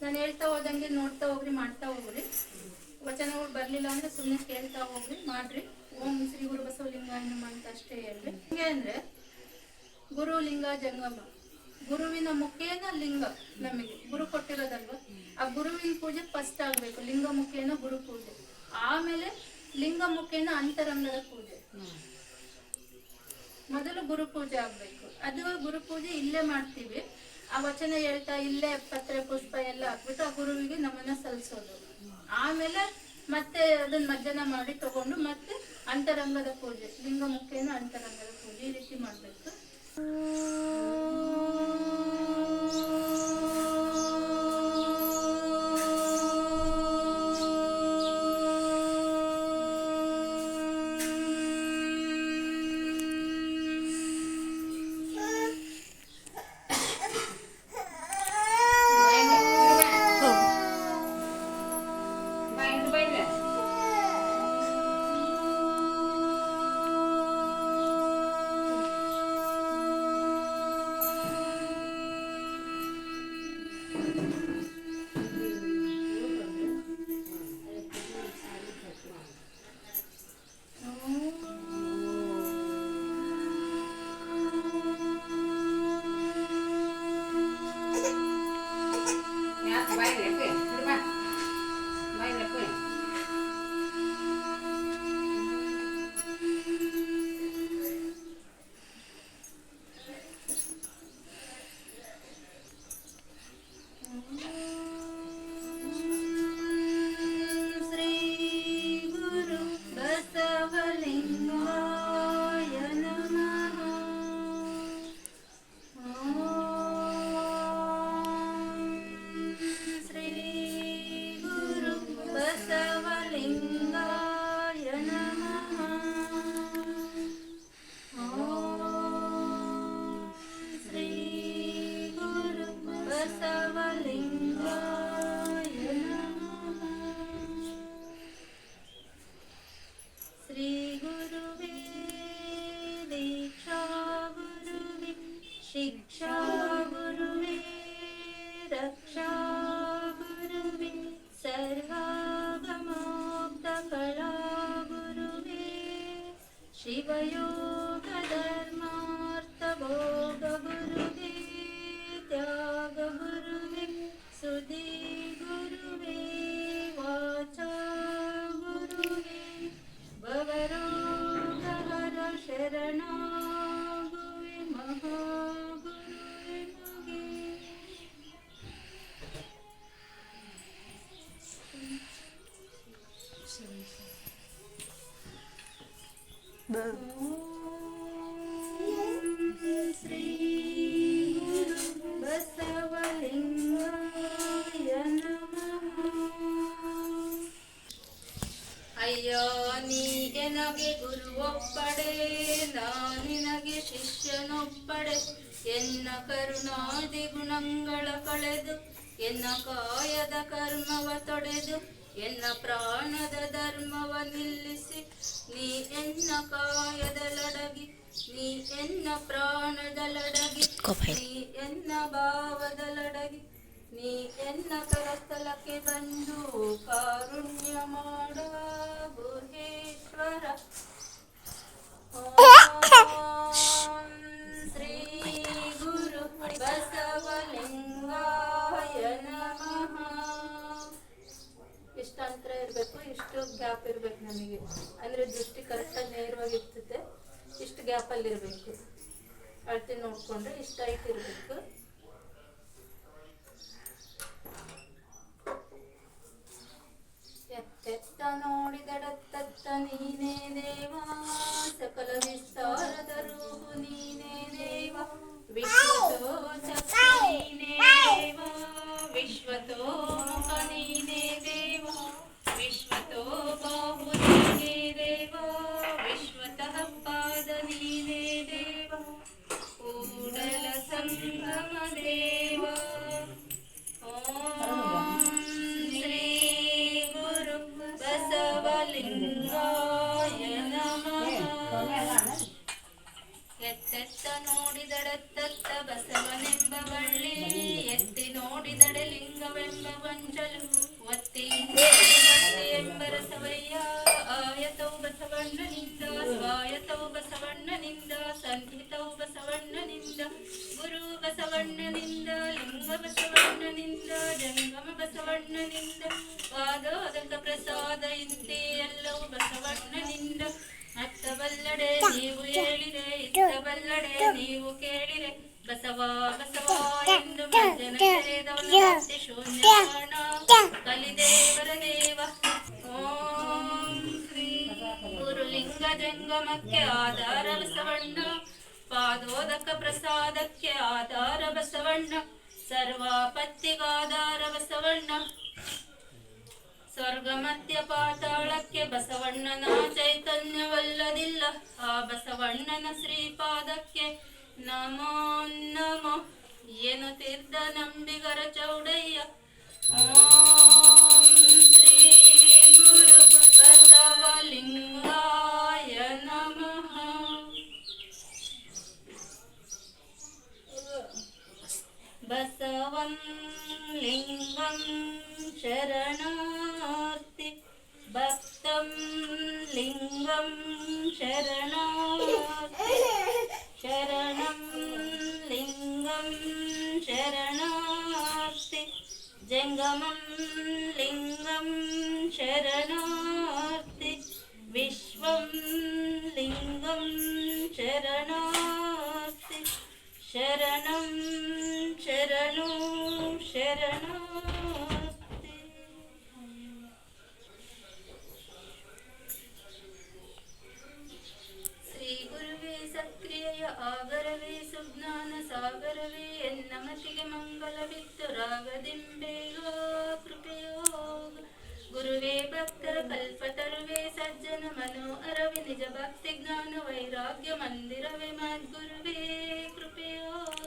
ನಾನು ಹೇಳ್ತಾ ಹೋದಂಗೆ ನೋಡ್ತಾ ಹೋಗ್ರಿ, ಮಾಡ್ತಾ ಹೋಗ್ರಿ. ವಚನಗಳು ಬರ್ಲಿಲ್ಲ ಅಂದ್ರೆ ಸುಮ್ಮನೆ ಕೇಳ್ತಾ ಹೋಗ್ರಿ, ಮಾಡ್ರಿ. ಓಂ ಶ್ರೀ ಗುರು ಬಸವಲಿಂಗಾಯ ನಮಃ ಅಂತ ಅಷ್ಟೇ ಹೇಳ್ರಿ. ಹಿಂಗೆ ಅಂದ್ರೆ ಗುರು ಲಿಂಗ ಜಂಗಮ, ಗುರುವಿನ ಮುಖೇನ ಲಿಂಗ ನಮಗೆ ಗುರು ಕೊಟ್ಟಿರೋದಲ್ವ. ಆ ಗುರುವಿನ ಪೂಜೆ ಫಸ್ಟ್ ಆಗ್ಬೇಕು. ಲಿಂಗ ಮುಖೇನ ಗುರು ಪೂಜೆ, ಆಮೇಲೆ ಲಿಂಗ ಮುಖೇನ ಅಂತರಂಗದ ಪೂಜೆ. ಮೊದಲು ಗುರು ಪೂಜೆ ಆಗ್ಬೇಕು. ಅದು ಗುರು ಪೂಜೆ ಇಲ್ಲೇ ಮಾಡ್ತೀವಿ. ಆ ವಚನ ಹೇಳ್ತಾ ಇಲ್ಲೇ ಪತ್ರೆ ಪುಷ್ಪ ಎಲ್ಲ ಹಾಕ್ಬಿಟ್ಟು ಆ ಗುರುವಿಗೆ ನಮನ ಸಲ್ಲಿಸೋದು. ಆಮೇಲೆ ಮತ್ತೆ ಅದನ್ನ ಮಜ್ಜನ ಮಾಡಿ ತಗೊಂಡು ಮತ್ತೆ ಅಂತರಂಗದ ಪೂಜೆ, ಲಿಂಗ ಮುಖೇನ ಅಂತರಂಗದ ಪೂಜೆ, ಈ ರೀತಿ ಮಾಡ್ಬೇಕು. शिक्षा गुरुवे रक्षा गुरुवे सर्वागमोक्तकला गुरुवे शिवयोग धर्मार्थभोग गुरुवे त्याग गुरुवे सुधी गुरुवे वाचा गुरुवे भवरोगहर शरणा गुरुवे महा श्री गुरु बसवलिंगाय नमः। अय्यो ನೀನಗೆ ಗುರುವೊಬ್ಬಡೆ ನಾನಿನಗೆ ಶಿಷ್ಯನೊಬ್ಬಡೆ ಎನ್ನ ಕರುಣಾದಿ ಗುಣಗಳ ಕಳೆದು ಎನ್ನ ಕಾಯದ ಕರ್ಮವ ತೊಡೆದು ಎನ್ನ ಪ್ರಾಣದ ಧರ್ಮವ ನಿಲ್ಲಿಸಿ ನೀ ಎನ್ನ ಕಾಯದಲಡಗಿ ನೀ ಎನ್ನ ಪ್ರಾಣದಲಡಗಿ ನೀ ಎನ್ನ ಭಾವದಲಡಗಿ ನೀ ಎನ್ನ ಕರಸ್ಥಲಕ್ಕೆ ಬಂದು ಕಾರುಣ್ಯ ಮಾಡ ಗುಹೇಶ್ವರ. ಶ್ರೀ ಗುರು ಬಸವಲಿಂಗಾಯ ನಮಃ. ಇಷ್ಟು ಅಂತರ ಇರಬೇಕು, ಇಷ್ಟು ಗ್ಯಾಪ್ ಇರ್ಬೇಕು ನಮಗೆ. ಅಂದ್ರೆ ದೃಷ್ಟಿ ಕರೆಕ್ಟಾಗಿ ನೇರವಾಗಿ ಇರ್ತದೆ. ಇಷ್ಟು ಗ್ಯಾಪಲ್ಲಿ ಇರಬೇಕು. ಅಳತೆ ನೋಡ್ಕೊಂಡ್ರೆ ಇಷ್ಟು ಹೈಟ್ ಇರಬೇಕು. ಎತ್ತೆತ್ತ ನೋಡಿದಡತ್ತತ್ತ ನೀನೇ ದೇವ, ಸಕಲ ವಿಸ್ತಾರದ ರೂಪು ನೀನೇ ದೇವ, ವಿಶ್ವತೋ ಚಕ್ರ ನೀನೇ ದೇವ, ವಿಶ್ವತೋ ಮುಖ ನೀನೇ ದೇವ, ವಿಶ್ವತೋ ಬಾಹು ನೀನೇ ದೇವ, ವಿಶ್ವತಃ ಪಾದ ನೀನೇ ದೇವ, ಕೂಡಲ ಸಂಗಮ ದೇವ. ಓಂ ಶ್ರೀ ಗುರು ಬಸವಲಿಂಗಾಯ ನಮಃ. ಎತ್ತೆತ್ತ ನೋಡಿದಡತ್ತತ್ತ ಬಸವನೆಂಬ ಬಳ್ಳಿ, ಎತ್ತಿ ನೋಡಿದಡೆ ಲಿಂಗವೆಂಬ ಭಾರತವು ಬಸವಣ್ಣನಿಂದ, ಸಂಹಿತವು ಬಸವಣ್ಣನಿಂದ, ಗುರು ಬಸವಣ್ಣನಿಂದ, ಲಿಂಗ ಬಸವಣ್ಣನಿಂದ, ಜಂಗಮ ಬಸವಣ್ಣನಿಂದ, ಪಾದೋದಕ ಪ್ರಸಾದ ಇಂತೆ ಎಲ್ಲವೂ ಬಸವಣ್ಣನಿಂದ. ಅತ್ತ ಬಲ್ಲಡೆ ನೀವು ಹೇಳಿರೆ, ಇತ್ತ ಬಲ್ಲಡೆ ನೀವು ಕೇಳಿರೆ, ಬಸವ ಬಸವ ಎಂದು ಮಂಜನ ಕರೆದವನ ಮತ್ತೆ ಶೂನ್ಯ ಕಾಣ ಕಲಿದೇವರ ದೇವ. ಓಂ ಶ್ರೀ ಗುರುಲಿಂಗ ಜಂಗಮಕ್ಕೆ ಆಧಾರ ಬಸವಣ್ಣ, ಪಾದೋದಕ ಪ್ರಸಾದಕ್ಕೆ ಆಧಾರ ಬಸವಣ್ಣ, ಸರ್ವಾಪತ್ತಿಗಾಧಾರ ಬಸವಣ್ಣ, ಸ್ವರ್ಗ ಮಧ್ಯ ಪಾತಾಳಕ್ಕೆ ಬಸವಣ್ಣನ ಚೈತನ್ಯವಲ್ಲದಿಲ್ಲ, ಆ ಬಸವಣ್ಣನ ಶ್ರೀಪಾದಕ್ಕೆ ನಮೋ ನಮೋ ಎನ್ನುತ್ತಿದ್ದ ನಂಬಿಗರ ಚೌಡಯ್ಯ. ಓಂ ಶ್ರೀ ಗುರು ಬಸವಲಿಂಗಾಯ ನಮಃ. ಬಸವಂ ಲಿಂಗಂ ಶರಣಾರ್ಥಿ, ಭಕ್ತಂ ಲಿಂಗಂ ಶರಣಾರ್ಥಿ, ಶರಣಂ ಲಿಂಗಂ ಶರಣಾರ್ಥಿ, ಜಂಗಮಂ ಲಿಂಗಂ ಶರಣಾರ್ಥಿ, ವಿಶ್ವಂ ಲಿಂಗಂ ಶರಣಾರ್ಥಿ, ಶರಣಂ ಶರಣು ಶರಣಾರ್ಥಿ. ಶ್ರೀ ಗುರುವೇ ಸಕ್ರಿಯೆಯ ಆಗರವೇ, ಸುಜ್ಞಾನ ಸಾಗರವೇ, ಎನ್ನ ಮತಿಗೆ ಮಂಗಲವಿತ್ತು ರಾಗದಿಂಬೇಗ ಕೃಪೆಯೋಗ. ಗುರುವೇ ಭಕ್ತರ ಕಲ್ಪತರುವೇ, ಸಜ್ಜನ ಮನೋ ಅರವೆ, ನಿಜ ಭಕ್ತಿ ಜ್ಞಾನ ವೈರಾಗ್ಯ ಮಂದಿರವೇ, ಮದ್ಗುರುವೇ ಕೃಪೆಯೋಗ.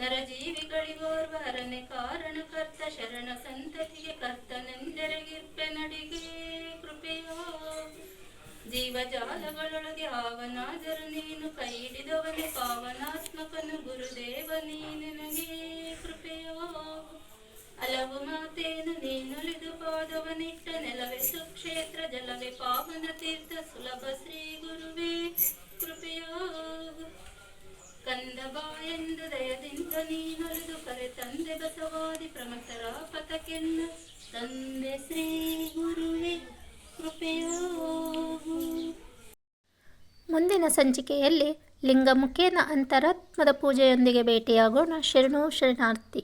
ನರಜೀವಿಗಳಿಗೋರ್ವ ಹರನೆ ಕಾರಣಕರ್ತ, ಶರಣ ಸಂತತಿಗೆ ಕರ್ತನೆಂದೆರಗಿರ್ಪೆ ನಡಿಗೆ ಕೃಪೆಯೋಗ. ಜೀವಜಾಲಗಳೊಳಗೆ ಆವನಾಜರ ನೀನು, ಕೈ ಹಿಡಿದವನೇ ಪಾವನಾತ್ಮಕನು ಗುರುದೇವ ನೀನೆನಗೆ ಕೃಪೆಯೋಗ. ಹಲವು ಮಾತೇನು ನೀನುಲಿದು ಪಾದವನಿಟ್ಟ ನೆಲವೇ ಸುಕ್ಷೇತ್ರ, ಜಲವೇ ಪಾವನ ತೀರ್ಥ ಸುಲಭ ಶ್ರೀ ಗುರುವೇ ಕೃಪೆಯೋಗ. ಕಂದ ಬಾ ಎಂದು ದಯದಿಂದ ನೀನೊಲಿದು ಕರೆ ತಂದೆ ಬಸವಾದಿ ಪ್ರಮಥರ ಪಥಕ್ಕೆನ್ನ ತಂದೆ ಶ್ರೀ ಗುರುವೇ ಕೃಪೆಯೋಗ. ಮುಂದಿನ ಸಂಚಿಕೆಯಲ್ಲಿ ಲಿಂಗಮುಖೇನ ಅಂತರಾತ್ಮದ ಪೂಜೆಯೊಂದಿಗೆ ಭೇಟಿಯಾಗೋಣ. ಶರಣು ಶರಣಾರ್ಥಿ.